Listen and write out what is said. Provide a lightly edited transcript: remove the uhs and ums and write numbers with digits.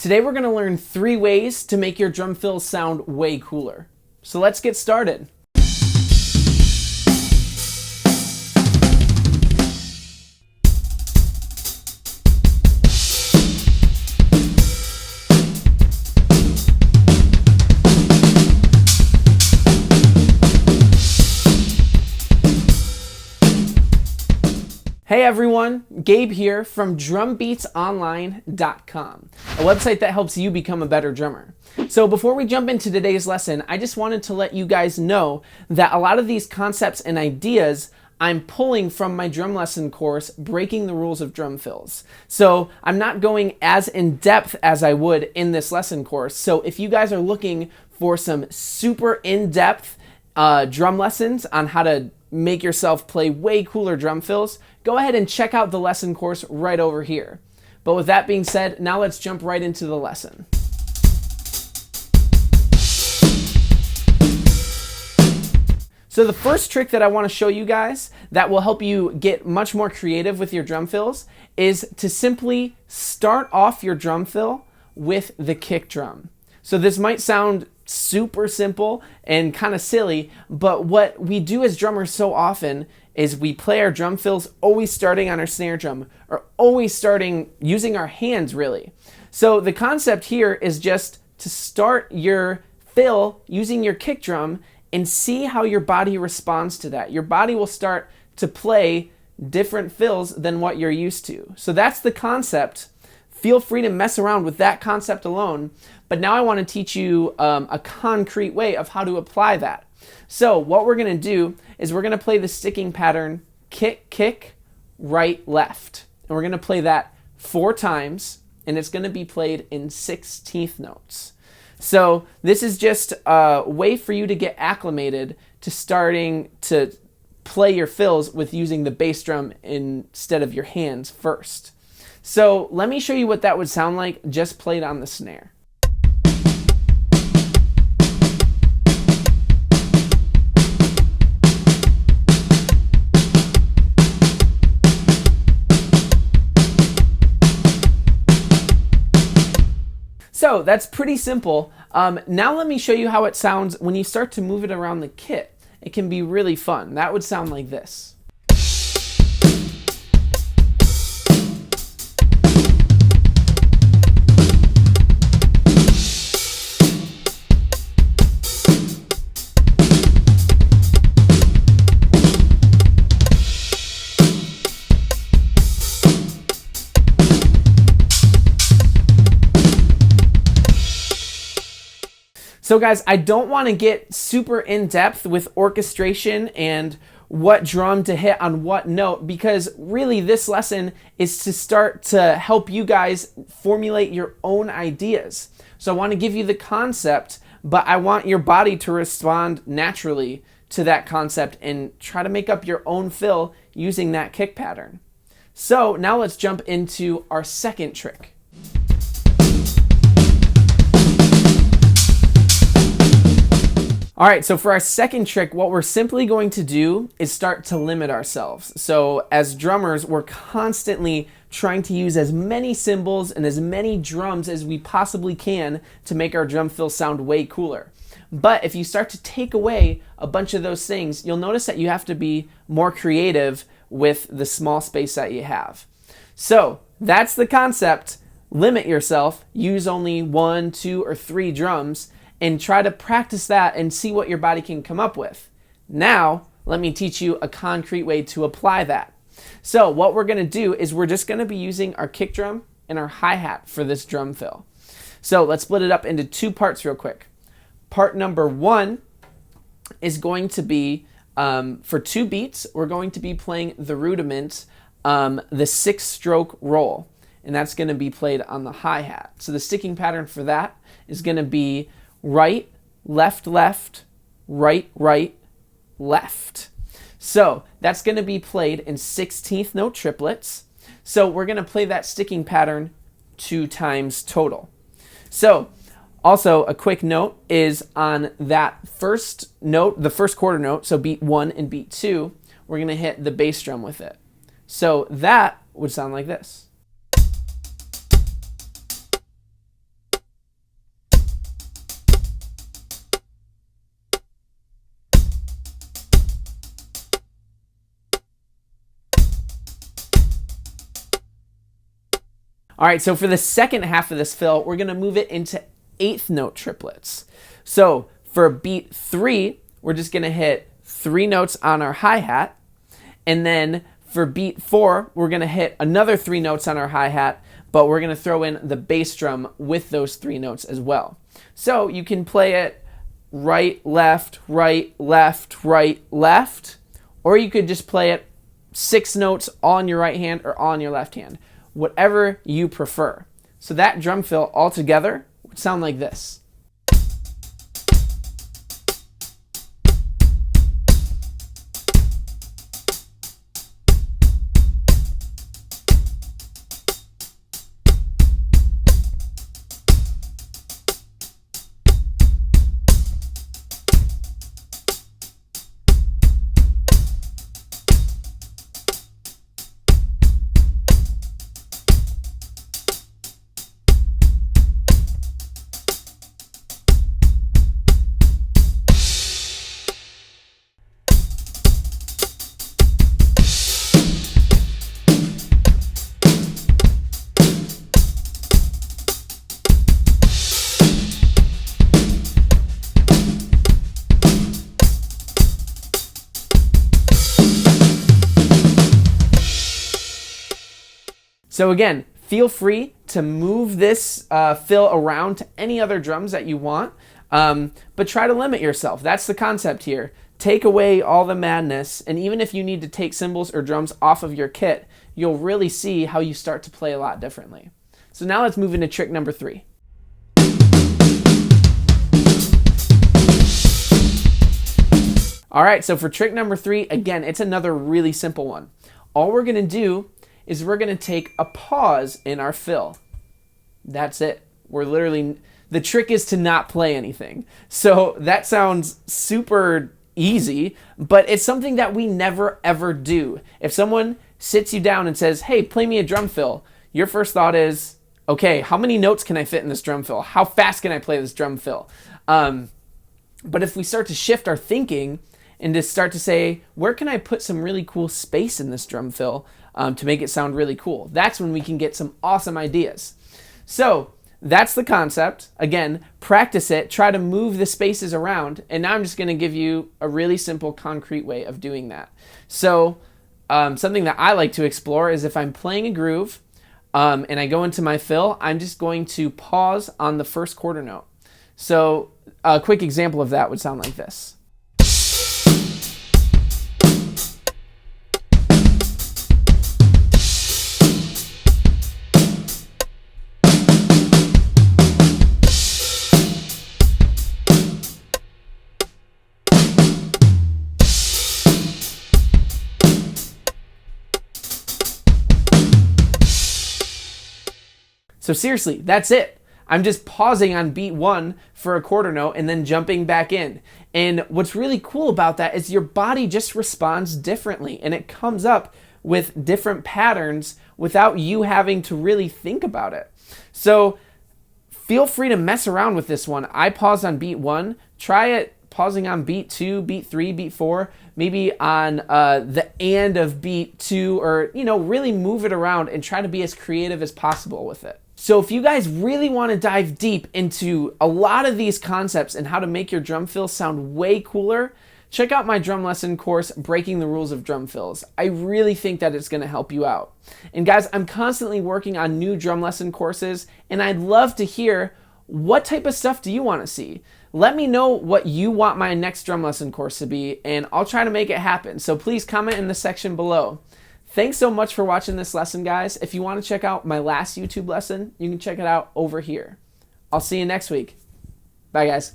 Today we're going to learn 3 ways to make your drum fills sound way cooler. So let's get started. Hey everyone, Gabe here from drumbeatsonline.com, a website that helps you become a better drummer. So before we jump into today's lesson, I just wanted to let you guys know that a lot of these concepts and ideas I'm pulling from my drum lesson course, Breaking the Rules of Drum Fills. So I'm not going as in depth as I would in this lesson course. So if you guys are looking for some super in-depth drum lessons on how to make yourself play way cooler drum fills, go ahead and check out the lesson course right over here. But with that being said, now let's jump right into the lesson. So the first trick that I want to show you guys that will help you get much more creative with your drum fills is to simply start off your drum fill with the kick drum. So this might sound super simple and kind of silly, but what we do as drummers so often is we play our drum fills always starting on our snare drum or always starting using our hands really. So the concept here is just to start your fill using your kick drum and see how your body responds to that. Your body will start to play different fills than what you're used to. So that's the concept. Feel free to mess around with that concept alone, but now I want to teach you a concrete way of how to apply that. So what we're going to do is we're going to play the sticking pattern kick, kick, right, left. And we're going to play that 4 times, and it's going to be played in 16th notes. So this is just a way for you to get acclimated to starting to play your fills with using the bass drum instead of your hands first. So let me show you what that would sound like just played on the snare. So that's pretty simple. Now let me show you how it sounds when you start to move it around the kit. It can be really fun. That would sound like this. So guys, I don't want to get super in-depth with orchestration and what drum to hit on what note, because really this lesson is to start to help you guys formulate your own ideas. So I want to give you the concept, but I want your body to respond naturally to that concept and try to make up your own fill using that kick pattern. So now let's jump into our second trick. All right, so for our second trick, what we're simply going to do is start to limit ourselves. So as drummers, we're constantly trying to use as many cymbals and as many drums as we possibly can to make our drum fill sound way cooler. But if you start to take away a bunch of those things, you'll notice that you have to be more creative with the small space that you have. So that's the concept. Limit yourself, use only 1, 2, or 3 drums, and try to practice that and see what your body can come up with. Now, let me teach you a concrete way to apply that. So what we're going to do is we're just going to be using our kick drum and our hi-hat for this drum fill. So let's split it up into 2 parts real quick. Part number 1 is going to be, for 2 beats, we're going to be playing the rudiment, the 6-stroke roll, and that's going to be played on the hi-hat. So the sticking pattern for that is going to be right, left, left, right, right, left. So that's going to be played in 16th note triplets. So we're going to play that sticking pattern 2 times total. So also a quick note is on that first note, the first quarter note, so beat 1 and beat 2, we're going to hit the bass drum with it. So that would sound like this. All right, so for the second half of this fill, we're going to move it into eighth note triplets. So for beat 3, we're just going to hit 3 notes on our hi-hat. And then for beat 4, we're going to hit another 3 notes on our hi-hat, but we're going to throw in the bass drum with those 3 notes as well. So you can play it right, left, right, left, right, left, or you could just play it 6 notes on your right hand or on your left hand, whatever you prefer. So that drum fill altogether would sound like this. So again, feel free to move this fill around to any other drums that you want, but try to limit yourself. That's the concept here. Take away all the madness, and even if you need to take cymbals or drums off of your kit, you'll really see how you start to play a lot differently. So now let's move into trick number 3. All right, so for trick number 3, again, it's another really simple one. All we're gonna do is we're gonna take a pause in our fill. That's it. The trick is to not play anything. So that sounds super easy, but it's something that we never ever do. If someone sits you down and says, hey, play me a drum fill, your first thought is, okay, how many notes can I fit in this drum fill? How fast can I play this drum fill? But if we start to shift our thinking and to start to say, where can I put some really cool space in this drum fill to make it sound really cool? That's when we can get some awesome ideas. So that's the concept. Again, practice it, try to move the spaces around, and now I'm just gonna give you a really simple, concrete way of doing that. So something that I like to explore is if I'm playing a groove and I go into my fill, I'm just going to pause on the first quarter note. So a quick example of that would sound like this. So seriously, that's it. I'm just pausing on beat 1 for a quarter note and then jumping back in. And what's really cool about that is your body just responds differently and it comes up with different patterns without you having to really think about it. So feel free to mess around with this one. I paused on beat 1. Try it pausing on beat 2, beat 3, beat 4, maybe on the end of beat 2, or really move it around and try to be as creative as possible with it. So if you guys really want to dive deep into a lot of these concepts and how to make your drum fills sound way cooler, check out my drum lesson course, Breaking the Rules of Drum Fills. I really think that it's going to help you out. And guys, I'm constantly working on new drum lesson courses, and I'd love to hear what type of stuff do you want to see. Let me know what you want my next drum lesson course to be, and I'll try to make it happen. So please comment in the section below. Thanks so much for watching this lesson, guys. If you want to check out my last YouTube lesson, you can check it out over here. I'll see you next week. Bye, guys.